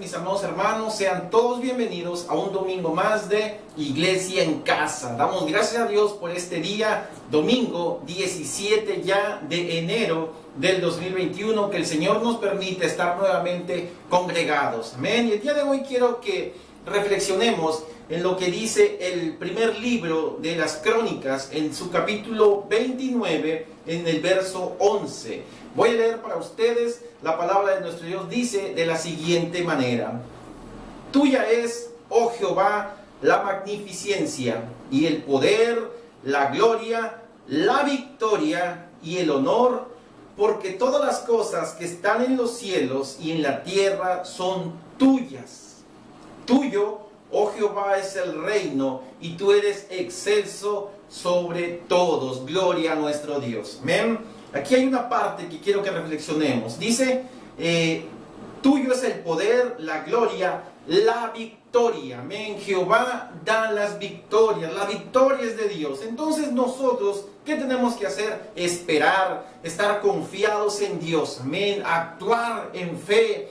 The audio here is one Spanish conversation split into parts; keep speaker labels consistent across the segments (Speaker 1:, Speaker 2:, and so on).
Speaker 1: mis amados hermanos, sean todos bienvenidos a un domingo más de Iglesia en Casa. Damos gracias a Dios por este día, domingo 17 ya de enero del 2021, que el Señor nos permite estar nuevamente congregados. Amén. Y el día de hoy quiero que reflexionemos en lo que dice el primer libro de las Crónicas, en su capítulo 29, en el verso 11. Voy a leer para ustedes. La palabra de nuestro Dios dice de la siguiente manera: Tuya es, oh Jehová, la magnificencia y el poder, la gloria, la victoria y el honor, porque todas las cosas que están en los cielos y en la tierra son tuyas. Tuyo, oh Jehová, es el reino, y tú eres excelso sobre todos. Gloria a nuestro Dios. Amén. Aquí hay una parte que quiero que reflexionemos. Dice, tuyo es el poder, la gloria, la victoria. Amén. Jehová da las victorias. La victoria es de Dios. Entonces nosotros, ¿qué tenemos que hacer? Esperar, estar confiados en Dios. Amén. Actuar en fe,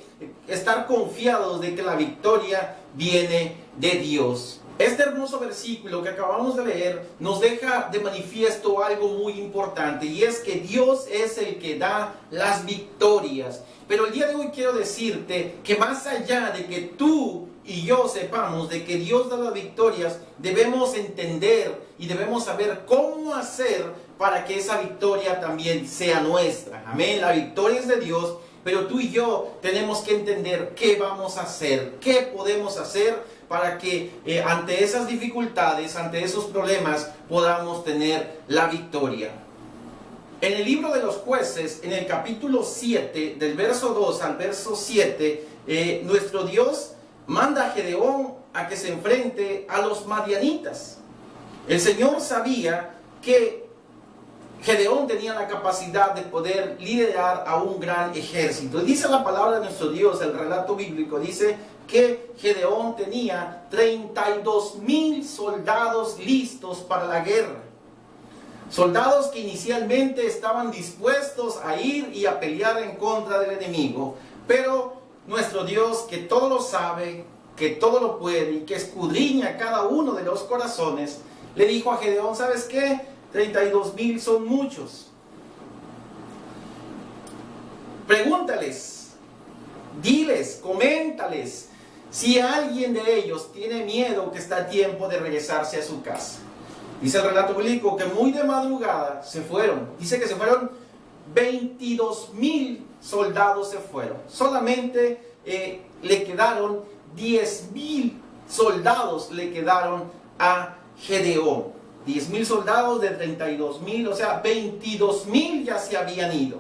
Speaker 1: estar confiados de que la victoria viene de Dios. Este hermoso versículo que acabamos de leer nos deja de manifiesto algo muy importante, y es que Dios es el que da las victorias. Pero el día de hoy quiero decirte que más allá de que tú y yo sepamos de que Dios da las victorias, debemos entender y debemos saber cómo hacer para que esa victoria también sea nuestra. Amén. La victoria es de Dios, pero tú y yo tenemos que entender qué vamos a hacer, qué podemos hacer para que ante esas dificultades, ante esos problemas, podamos tener la victoria. En el libro de los Jueces, en el capítulo 7, del verso 2 al verso 7, nuestro Dios manda a Gedeón a que se enfrente a los madianitas. El Señor sabía que Gedeón tenía la capacidad de poder liderar a un gran ejército. Dice la palabra de nuestro Dios, el relato bíblico, dice que Gedeón tenía 32,000 soldados listos para la guerra. Soldados que inicialmente estaban dispuestos a ir y a pelear en contra del enemigo. Pero nuestro Dios, que todo lo sabe, que todo lo puede y que escudriña cada uno de los corazones, le dijo a Gedeón: ¿sabes qué? 32,000 son muchos. Pregúntales, diles, coméntales si alguien de ellos tiene miedo, que está a tiempo de regresarse a su casa. Dice el relato bíblico que muy de madrugada se fueron. Dice que se fueron 22,000 soldados se fueron. Solamente le quedaron 10,000 soldados le quedaron a Gedeón. 10,000 soldados de 32,000, o sea, 22,000 ya se habían ido.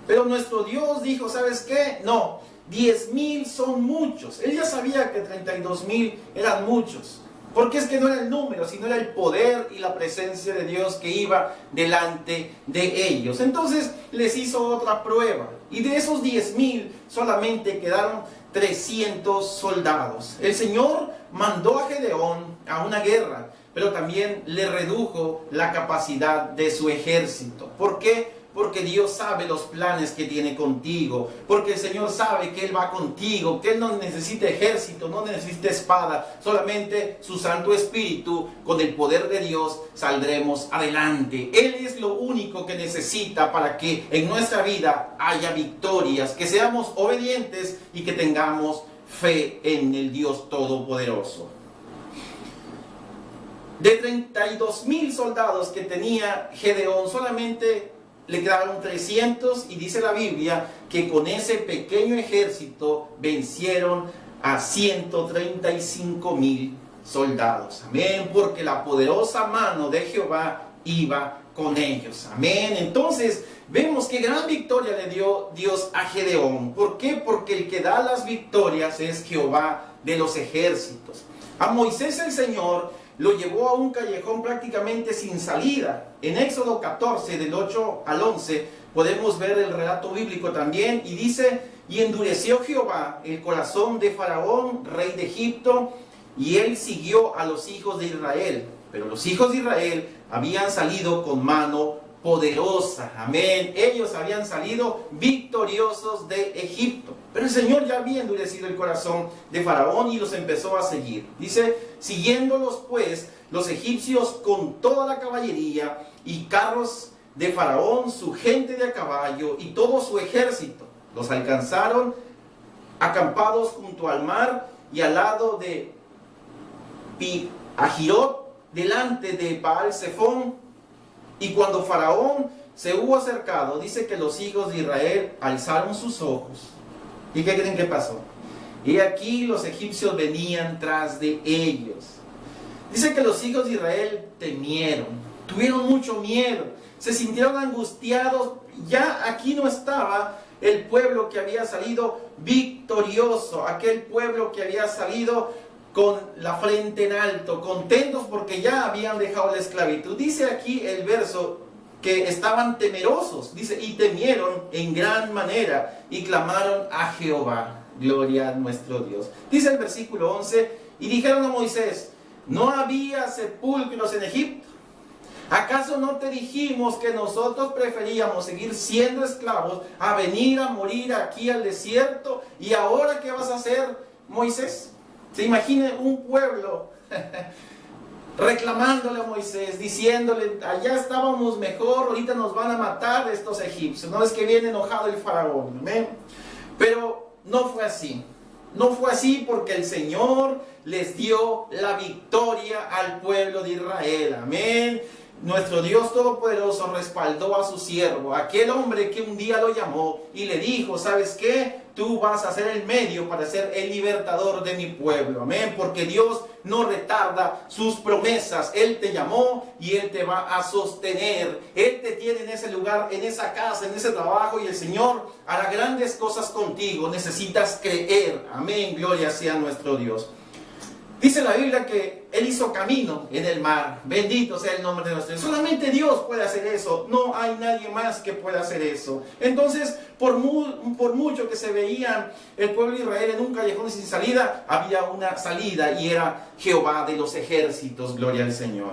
Speaker 1: Pero nuestro Dios dijo: ¿sabes qué? No, 10,000 son muchos. Él ya sabía que 32,000 eran muchos, porque es que no era el número, sino era el poder y la presencia de Dios que iba delante de ellos. Entonces les hizo otra prueba, y de esos 10,000 solamente quedaron 300 soldados. El Señor mandó a Gedeón a una guerra, pero también le redujo la capacidad de su ejército. ¿Por qué? Porque Dios sabe los planes que tiene contigo. Porque el Señor sabe que Él va contigo, que Él no necesita ejército, no necesita espada. Solamente su Santo Espíritu, con el poder de Dios, saldremos adelante. Él es lo único que necesita para que en nuestra vida haya victorias, que seamos obedientes y que tengamos fe en el Dios Todopoderoso. De 32,000 soldados que tenía Gedeón, solamente le quedaron 300, y dice la Biblia que con ese pequeño ejército vencieron a 135,000 soldados. Amén, porque la poderosa mano de Jehová iba con ellos. Amén. Entonces vemos que gran victoria le dio Dios a Gedeón. ¿Por qué? Porque el que da las victorias es Jehová de los ejércitos. A Moisés el Señor lo llevó a un callejón prácticamente sin salida. En Éxodo 14, del 8 al 11, podemos ver el relato bíblico también, y dice: y endureció Jehová el corazón de Faraón, rey de Egipto, y él siguió a los hijos de Israel. Pero los hijos de Israel habían salido con mano poderosa. Amén. Ellos habían salido victoriosos de Egipto. Pero el Señor ya había endurecido el corazón de Faraón y los empezó a seguir. Dice, siguiéndolos pues los egipcios con toda la caballería y carros de Faraón, su gente de a caballo y todo su ejército. Los alcanzaron acampados junto al mar y al lado de Pi-Hahirot, delante de Baal-Zephón. Y cuando Faraón se hubo acercado, dice que los hijos de Israel alzaron sus ojos. ¿Y qué creen que pasó? Y aquí los egipcios venían tras de ellos. Dice que los hijos de Israel temieron, tuvieron mucho miedo, se sintieron angustiados. Ya aquí no estaba el pueblo que había salido victorioso, aquel pueblo que había salido con la frente en alto, contentos porque ya habían dejado la esclavitud. Dice aquí el verso que estaban temerosos, dice, y temieron en gran manera y clamaron a Jehová. Gloria a nuestro Dios. Dice el versículo 11, y dijeron a Moisés, ¿no había sepulcros en Egipto? ¿Acaso no te dijimos que nosotros preferíamos seguir siendo esclavos a venir a morir aquí al desierto? ¿Y ahora qué vas a hacer, Moisés? Se imagina un pueblo reclamándole a Moisés, diciéndole, allá estábamos mejor, ahorita nos van a matar estos egipcios. No es que viene enojado el faraón, ¿amén? Pero no fue así. No fue así porque el Señor les dio la victoria al pueblo de Israel. Amén. Nuestro Dios Todopoderoso respaldó a su siervo, aquel hombre que un día lo llamó y le dijo, ¿sabes qué? Tú vas a ser el medio para ser el libertador de mi pueblo. Amén. Porque Dios no retarda sus promesas. Él te llamó y Él te va a sostener. Él te tiene en ese lugar, en esa casa, en ese trabajo, y el Señor hará grandes cosas contigo. Necesitas creer. Amén. Gloria sea nuestro Dios. Dice la Biblia que Él hizo camino en el mar. Bendito sea el nombre de nuestro Dios. Solamente Dios puede hacer eso. No hay nadie más que pueda hacer eso. Entonces, por mucho que se veía el pueblo de Israel en un callejón sin salida, había una salida y era Jehová de los ejércitos. Gloria al Señor.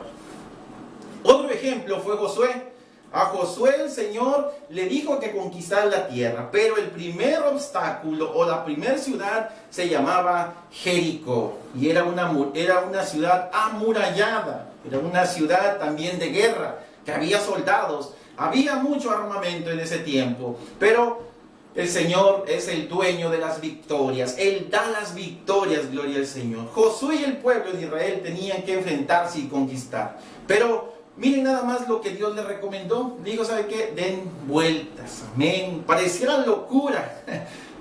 Speaker 1: Otro ejemplo fue Josué. A Josué el Señor le dijo que conquistara la tierra, pero el primer obstáculo o la primera ciudad se llamaba Jericó y era una ciudad amurallada, era una ciudad también de guerra, que había soldados, había mucho armamento en ese tiempo, pero el Señor es el dueño de las victorias, Él da las victorias, gloria al Señor. Josué y el pueblo de Israel tenían que enfrentarse y conquistar, pero miren nada más lo que Dios les recomendó. Dijo, ¿sabe qué? Den vueltas. Amén. Pareciera locura.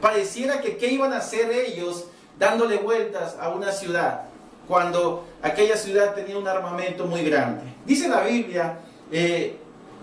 Speaker 1: Pareciera que ¿qué iban a hacer ellos dándole vueltas a una ciudad? Cuando aquella ciudad tenía un armamento muy grande. Dice la Biblia en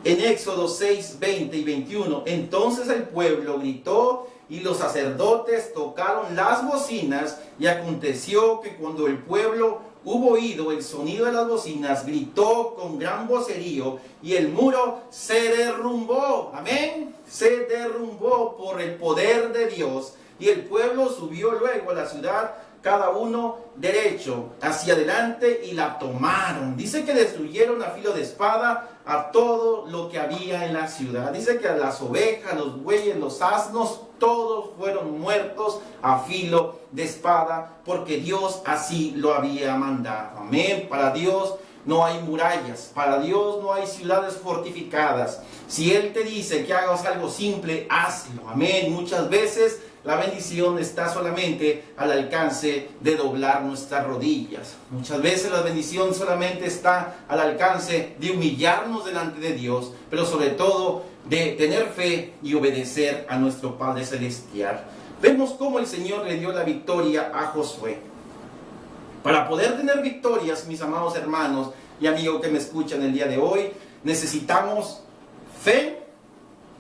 Speaker 1: Éxodo 6, 20 y 21. Entonces el pueblo gritó y los sacerdotes tocaron las bocinas. Y aconteció que cuando el pueblo hubo oído el sonido de las bocinas, gritó con gran vocerío y el muro se derrumbó. Amén. Se derrumbó por el poder de Dios y el pueblo subió luego a la ciudad, cada uno derecho hacia adelante, y la tomaron. Dice que destruyeron a filo de espada a todo lo que había en la ciudad. Dice que a las ovejas, los bueyes, los asnos, todos fueron muertos a filo de espada, porque Dios así lo había mandado. Amén. Para Dios no hay murallas, para Dios no hay ciudades fortificadas. Si Él te dice que hagas algo simple, hazlo. Amén. Muchas veces la bendición está solamente al alcance de doblar nuestras rodillas. Muchas veces la bendición solamente está al alcance de humillarnos delante de Dios, pero sobre todo de tener fe y obedecer a nuestro Padre Celestial. Vemos cómo el Señor le dio la victoria a Josué. Para poder tener victorias, mis amados hermanos y amigos que me escuchan el día de hoy, necesitamos fe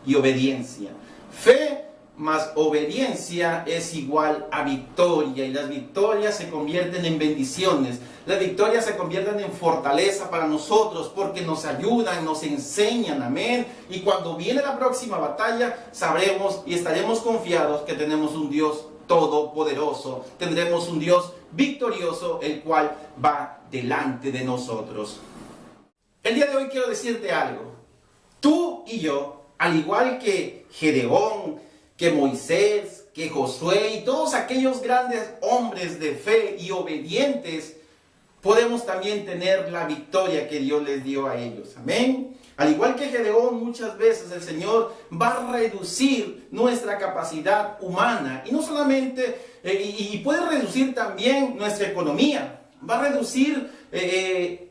Speaker 1: y obediencia. Fe más obediencia es igual a victoria, y las victorias se convierten en bendiciones. Las victorias se convierten en fortaleza para nosotros porque nos ayudan, nos enseñan, amén. Y cuando viene la próxima batalla, sabremos y estaremos confiados que tenemos un Dios todopoderoso, tendremos un Dios victorioso, el cual va delante de nosotros. El día de hoy quiero decirte algo. Tú y yo, al igual que Gedeón, que Moisés, que Josué y todos aquellos grandes hombres de fe y obedientes, podemos también tener la victoria que Dios les dio a ellos. Amén. Al igual que Gedeón, muchas veces el Señor va a reducir nuestra capacidad humana. Y no solamente, y puede reducir también nuestra economía. Va a reducir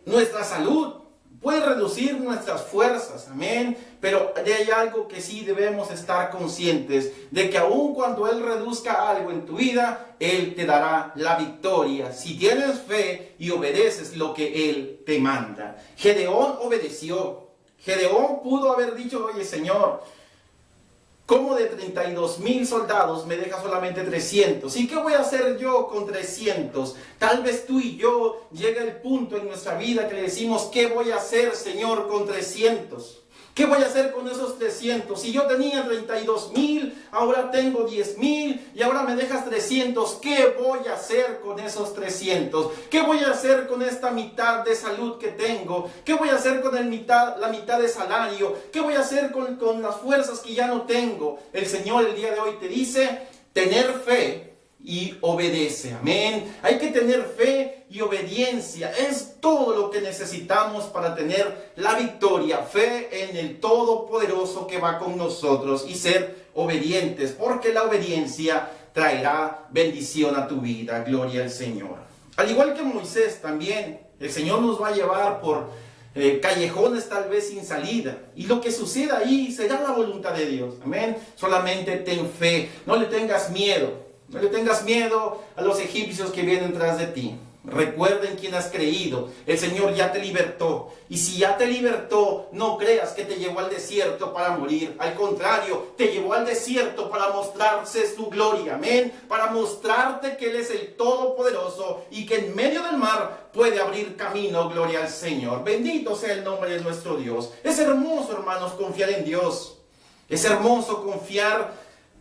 Speaker 1: nuestra salud. Puede reducir nuestras fuerzas, amén, pero hay algo que sí debemos estar conscientes, de que aun cuando Él reduzca algo en tu vida, Él te dará la victoria, si tienes fe y obedeces lo que Él te manda. Gedeón obedeció. Gedeón pudo haber dicho, oye Señor, ¿cómo de 32,000 soldados me deja solamente 300? ¿Y qué voy a hacer yo con 300? Tal vez tú y yo llega el punto en nuestra vida que le decimos, ¿qué voy a hacer, Señor, con 300? ¿Qué voy a hacer con esos 300? Si yo tenía 32,000, ahora tengo 10,000 y ahora me dejas 300. ¿Qué voy a hacer con esos 300? ¿Qué voy a hacer con esta mitad de salud que tengo? ¿Qué voy a hacer con la mitad de salario? ¿Qué voy a hacer con las fuerzas que ya no tengo? El Señor el día de hoy te dice, tener fe y obedece. Amén. Hay que tener fe y obediencia. Es todo lo que necesitamos para tener la victoria. Fe en el Todopoderoso que va con nosotros y ser obedientes, porque la obediencia traerá bendición a tu vida. Gloria al Señor. Al igual que Moisés también, el Señor nos va a llevar por callejones tal vez sin salida. Y lo que suceda ahí será la voluntad de Dios. Amén. Solamente ten fe. No le tengas miedo. No le tengas miedo a los egipcios que vienen tras de ti. Recuerda en quién has creído. El Señor ya te libertó. Y si ya te libertó, no creas que te llevó al desierto para morir. Al contrario, te llevó al desierto para mostrarse su gloria. Amén. Para mostrarte que Él es el Todopoderoso y que en medio del mar puede abrir camino. Gloria al Señor. Bendito sea el nombre de nuestro Dios. Es hermoso, hermanos, confiar en Dios. Es hermoso confiar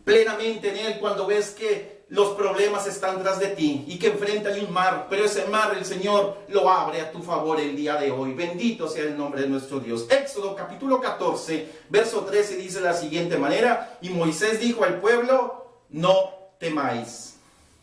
Speaker 1: plenamente en Él cuando ves que los problemas están tras de ti y que enfrente hay un mar, pero ese mar el Señor lo abre a tu favor el día de hoy. Bendito sea el nombre de nuestro Dios. Éxodo capítulo 14, verso 13 dice de la siguiente manera, y Moisés dijo al pueblo, no temáis,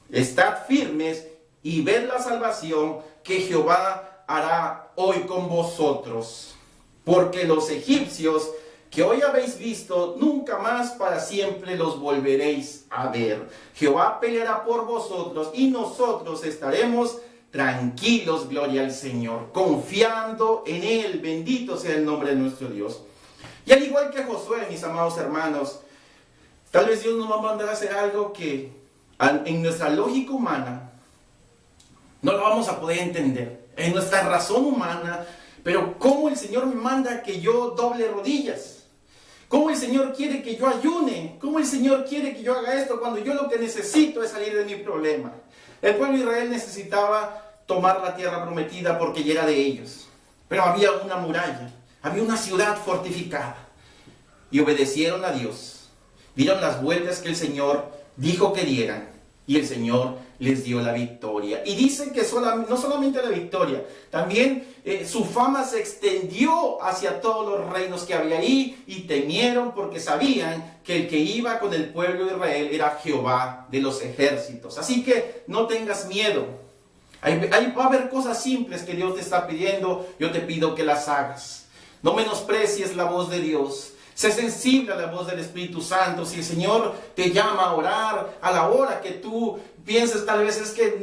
Speaker 1: estad firmes y ved la salvación que Jehová hará hoy con vosotros, porque los egipcios que hoy habéis visto, nunca más para siempre los volveréis a ver. Jehová peleará por vosotros y nosotros estaremos tranquilos, gloria al Señor, confiando en Él. Bendito sea el nombre de nuestro Dios. Y al igual que Josué, mis amados hermanos, tal vez Dios nos va a mandar a hacer algo que en nuestra lógica humana no lo vamos a poder entender. En nuestra razón humana, pero ¿cómo el Señor me manda que yo doble rodillas? ¿Cómo el Señor quiere que yo ayune? ¿Cómo el Señor quiere que yo haga esto cuando yo lo que necesito es salir de mi problema? El pueblo de Israel necesitaba tomar la tierra prometida porque ya era de ellos. Pero había una muralla, había una ciudad fortificada. Y obedecieron a Dios. Dieron las vueltas que el Señor dijo que dieran. Y el Señor les dio la victoria. Y dice que no solamente la victoria, también su fama se extendió hacia todos los reinos que había ahí, y temieron porque sabían que el que iba con el pueblo de Israel era Jehová de los ejércitos. Así que no tengas miedo. Va a haber cosas simples que Dios te está pidiendo. Yo te pido que las hagas. No menosprecies la voz de Dios. Sé sensible a la voz del Espíritu Santo. Si el Señor te llama a orar a la hora que tú pienses, tal vez es que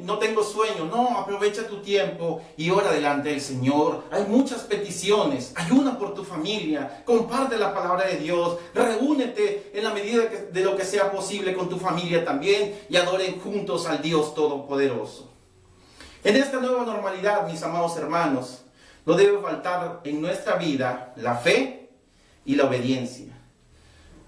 Speaker 1: no tengo sueño. No, aprovecha tu tiempo y ora delante del Señor. Hay muchas peticiones. Ayuna por tu familia. Comparte la palabra de Dios. Reúnete en la medida de lo que sea posible con tu familia también y adoren juntos al Dios Todopoderoso. En esta nueva normalidad, mis amados hermanos, no debe faltar en nuestra vida la fe y la obediencia.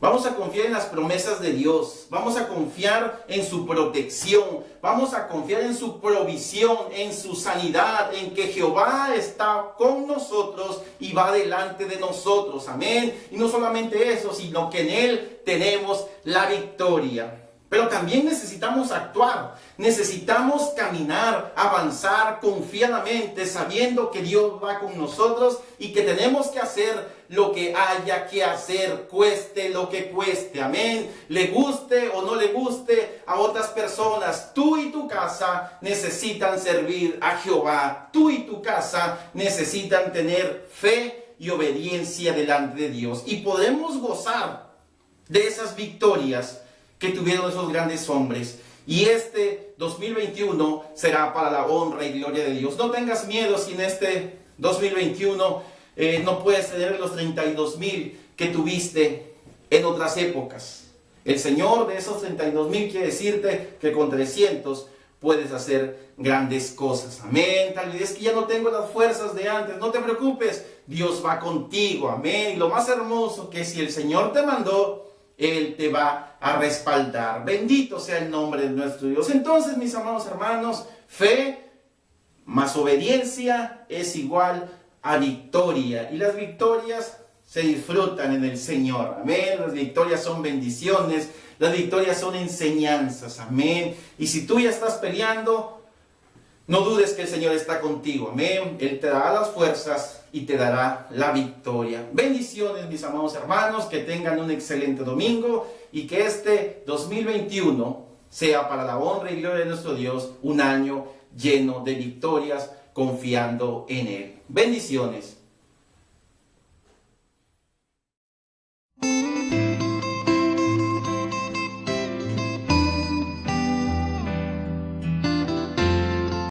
Speaker 1: Vamos a confiar en las promesas de Dios. Vamos a confiar en su protección. Vamos a confiar en su provisión, en su sanidad, en que Jehová está con nosotros y va delante de nosotros. Amén. Y no solamente eso, sino que en Él tenemos la victoria. Pero también necesitamos actuar, necesitamos caminar, avanzar confiadamente, sabiendo que Dios va con nosotros y que tenemos que hacer lo que haya que hacer, cueste lo que cueste, amén. Le guste o no le guste a otras personas, tú y tu casa necesitan servir a Jehová, tú y tu casa necesitan tener fe y obediencia delante de Dios. Y podemos gozar de esas victorias que tuvieron esos grandes hombres. Y este 2021 será para la honra y gloria de Dios. No tengas miedo si en este 2021 no puedes tener los 32,000 que tuviste en otras épocas. El Señor de esos 32,000 quiere decirte que con 300 puedes hacer grandes cosas. Amén. Tal vez es que ya no tengo las fuerzas de antes. No te preocupes. Dios va contigo. Amén. Y lo más hermoso que si el Señor te mandó, Él te va a respaldar. Bendito sea el nombre de nuestro Dios. Entonces, mis amados hermanos, fe más obediencia es igual a victoria. Y las victorias se disfrutan en el Señor. Amén. Las victorias son bendiciones. Las victorias son enseñanzas. Amén. Y si tú ya estás peleando, no dudes que el Señor está contigo. Amén. Él te dará las fuerzas y te dará la victoria. Bendiciones, mis amados hermanos, que tengan un excelente domingo y que este 2021 sea para la honra y gloria de nuestro Dios un año lleno de victorias, confiando en Él. Bendiciones.